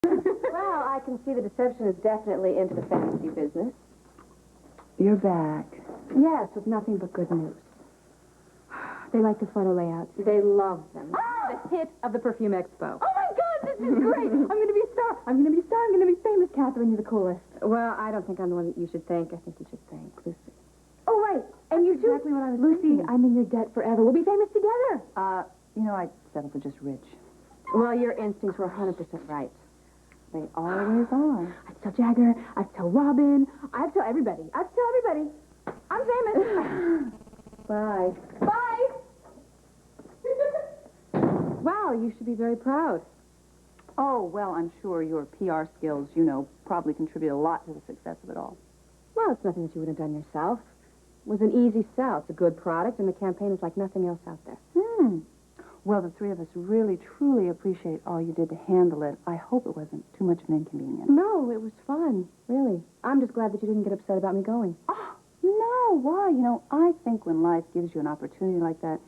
Well, I can see the deception is definitely into the fantasy business. You're back. Yes, with nothing but good news. They like the photo layouts. They love them. The hit of the Perfume Expo. Oh, my God, this is great. I'm going to be a star. I'm going to be a star. I'm going to be famous, Katherine. You're the coolest. Well, I don't think I'm the one that you should thank. I think you should thank Lucy. Oh, right. And you too. Exactly what I was Lucy, thinking. I'm in your debt forever. We'll be famous together. I'd settle for just Rich. Well, your instincts were 100% right. They always are. I'd tell Jagger. I'd tell Robin. I'd tell everybody. I'd tell everybody. I'm famous. Bye. Bye. Wow, you should be very proud. Oh, well, I'm sure your PR skills, probably contribute a lot to the success of it all. Well, it's nothing that you would have done yourself. It was an easy sell. It's a good product, and the campaign is like nothing else out there. Well, the three of us really, truly appreciate all you did to handle it. I hope it wasn't too much of an inconvenience. No, it was fun, really. I'm just glad that you didn't get upset about me going. Oh, no, why? I think when life gives you an opportunity like that,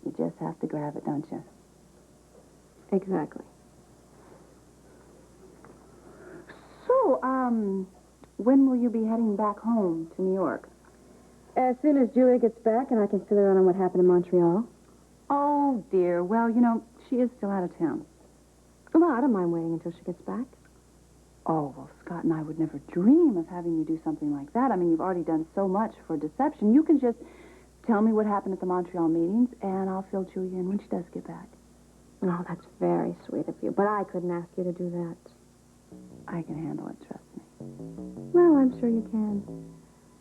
you just have to grab it, don't you? Exactly. So, when will you be heading back home to New York? As soon as Julia gets back and I can fill her in on what happened in Montreal. Oh, dear. Well, she is still out of town. Well, I don't mind waiting until she gets back. Oh, well, Scott and I would never dream of having you do something like that. I mean, you've already done so much for deception. You can just tell me what happened at the Montreal meetings, and I'll fill Julia in when she does get back. Oh, that's very sweet of you, but I couldn't ask you to do that. I can handle it, trust me. Well, I'm sure you can.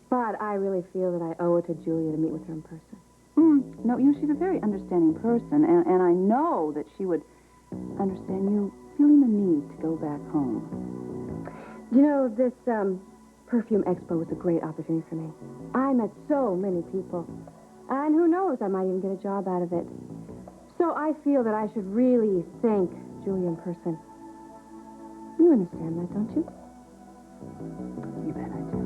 But I really feel that I owe it to Julia to meet with her in person. No, she's a very understanding person, and I know that she would understand you feeling the need to go back home. This Perfume Expo was a great opportunity for me. I met so many people. And who knows, I might even get a job out of it. So I feel that I should really thank Julia in person. You understand that, don't you? You bet I do.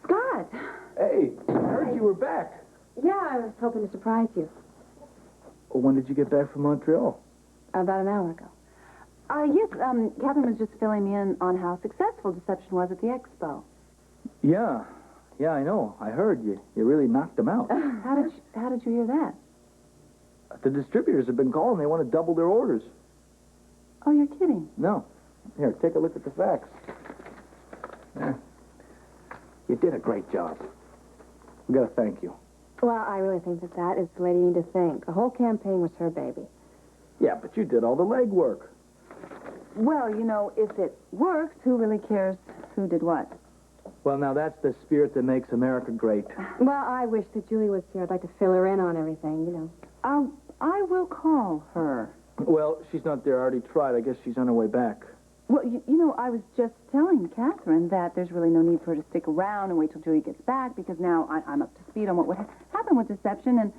Scott! Hey, I heard you were back. Yeah, I was hoping to surprise you. Well, when did you get back from Montreal? About an hour ago. Yes, Katherine was just filling me in on how successful deception was at the expo. Yeah, I know. I heard you. You really knocked them out. How did you hear that? The distributors have been calling. They want to double their orders. Oh, you're kidding. No. Here, take a look at the facts. Yeah. You did a great job. We got to thank you. Well, I really think that is the lady you need to thank. The whole campaign was her baby. Yeah, but you did all the legwork. Well, if it works, who really cares who did what? Well, now that's the spirit that makes America great. Well, I wish that Julie was here. I'd like to fill her in on everything, I will call her. Well, she's not there. I already tried. I guess she's on her way back. Well, I was just telling Katherine that there's really no need for her to stick around and wait till Julia gets back, because now I'm up to speed on what happened with deception, and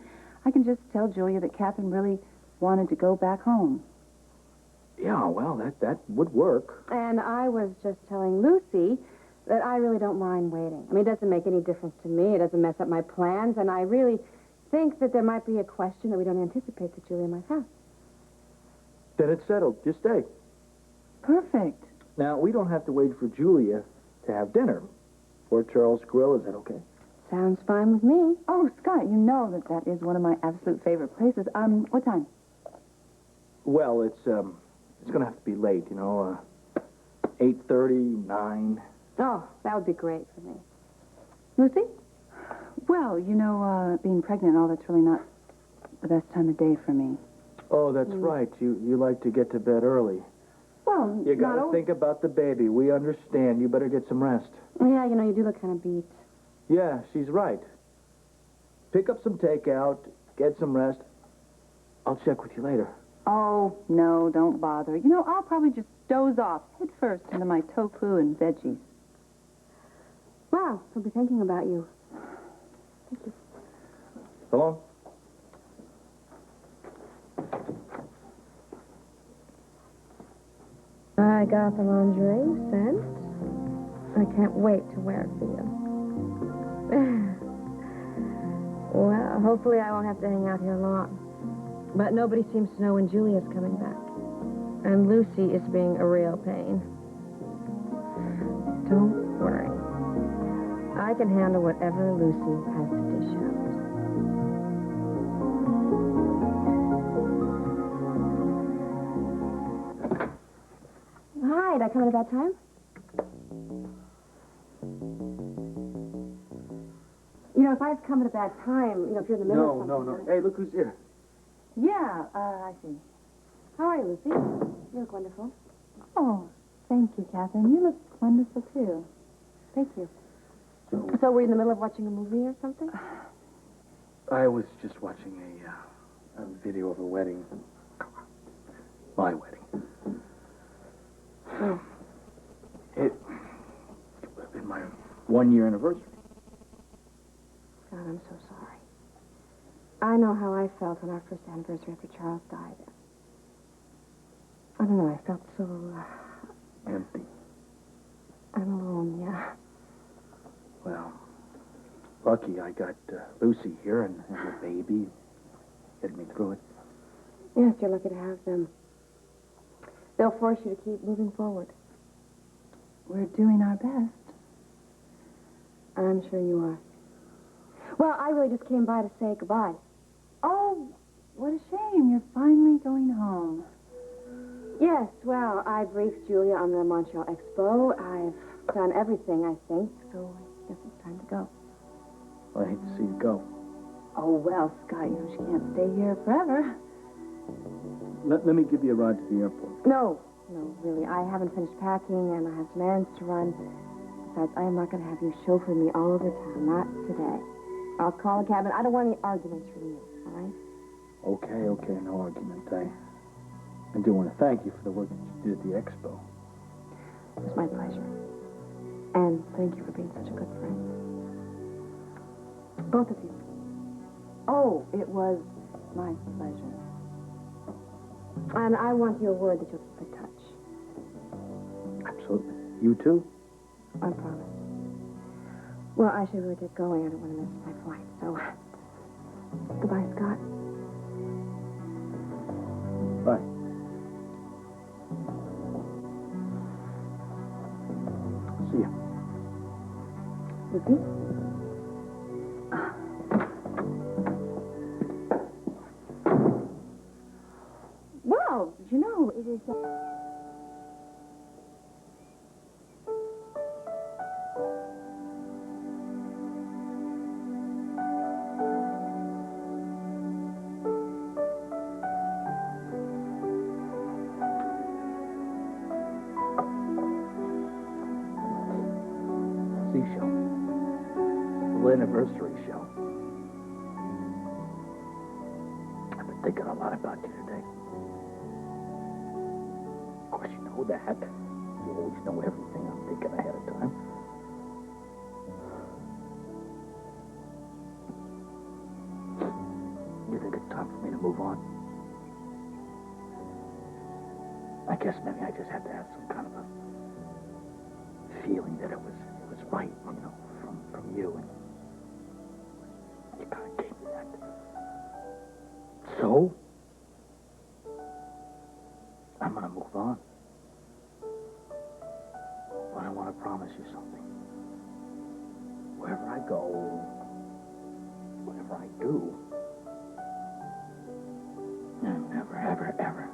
I can just tell Julia that Katherine really wanted to go back home. Yeah, well, that would work. And I was just telling Lucy that I really don't mind waiting. I mean, it doesn't make any difference to me. It doesn't mess up my plans, and I really think that there might be a question that we don't anticipate that Julia might have. Then it's settled. Just stay. Perfect. Now, we don't have to wait for Julia to have dinner. Fort Charles Grill, is that okay? Sounds fine with me. Oh, Scott, you know that is one of my absolute favorite places. What time? Well, it's going to have to be late, 8:30, 9. Oh, that would be great for me. Lucy? Well, being pregnant and all, that's really not the best time of day for me. Oh, that's right. You like to get to bed early. Well, You got to think about the baby. We understand. You better get some rest. Yeah, you do look kind of beat. Yeah, she's right. Pick up some takeout, get some rest. I'll check with you later. Oh, no, don't bother. I'll probably just doze off head first into my tofu and veggies. Wow, he'll be thinking about you. Thank you. So long. I got the lingerie sent. I can't wait to wear it for you. Well, Hopefully I won't have to hang out here long. But nobody seems to know when Julia's coming back. And Lucy is being a real pain. Don't worry. I can handle whatever Lucy has to dish out. Hi, did I come at a bad time? You know, if I've come at a bad time, if you're in the middle of something... No. Hey, look who's here. Yeah, I see. How are you, Lucy? You look wonderful. Oh, thank you, Catherine. You look wonderful, too. Thank you. So were you in the middle of watching a movie or something? I was just watching a video of a wedding. My wedding. Oh. It would have been my 1-year anniversary. God, I'm so sorry. I know how I felt on our first anniversary after Charles died. I don't know, I felt so... Empty. I'm alone, yeah. Well, lucky I got Lucy here and her baby. Get me through it. Yes, you're lucky to have them. They'll force you to keep moving forward. We're doing our best. I'm sure you are. Well, I really just came by to say goodbye. Oh, what a shame. You're finally going home. Yes, well, I briefed Julia on the Montreal Expo. I've done everything, I think, so I guess it's time to go. Well, I hate to see you go. Oh, well, Scott, she can't stay here forever. Let me give you a ride to the airport. No, really. I haven't finished packing, and I have some errands to run. Besides, I am not going to have you chauffeur me all over town. Not today. I'll call a cab, and I don't want any arguments from you, all right? Okay, no argument. I do want to thank you for the work that you did at the expo. It was my pleasure. And thank you for being such a good friend. Both of you. Oh, it was my pleasure. And I want your word that you'll keep in touch. Absolutely. You too? I promise. Well, I should really get going. I don't want to miss my flight, so... Goodbye, Scott. Bye. See ya. Lucy? Well, it is... Show. Little anniversary show. I've been thinking a lot about you today. Of course, you know that. You always know everything I'm thinking ahead of time. You think it's time for me to move on? I guess maybe I just had to have some kind of a feeling that it was right, from you, and you kind of gave me that. So, I'm gonna move on. But I want to promise you something. Wherever I go, whatever I do, I'm never, ever,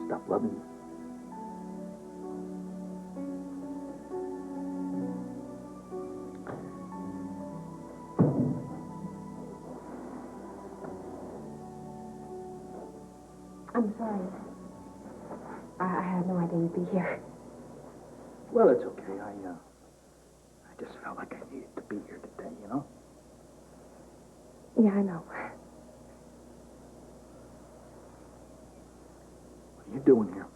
stop loving you. I'm sorry. I had no idea you'd be here. Well, it's okay. I just felt like I needed to be here today, Yeah, I know. What are you doing here?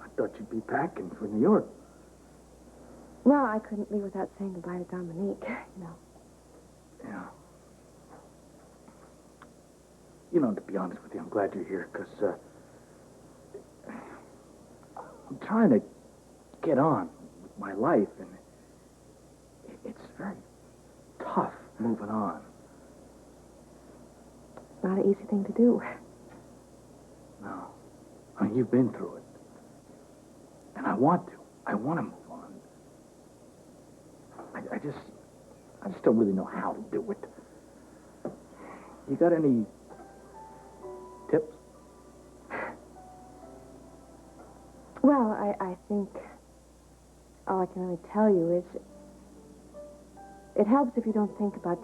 I thought you'd be packing for New York. Well, I couldn't leave without saying goodbye to Dominique, Yeah. To be honest with you, I'm glad you're here, because I'm trying to get on with my life, and it's very tough moving on. not an easy thing to do. No. I mean, you've been through it. And I want to. I want to move on. I just don't really know how to do it. You got any tips? Well, I think all I can really tell you is it helps if you don't think about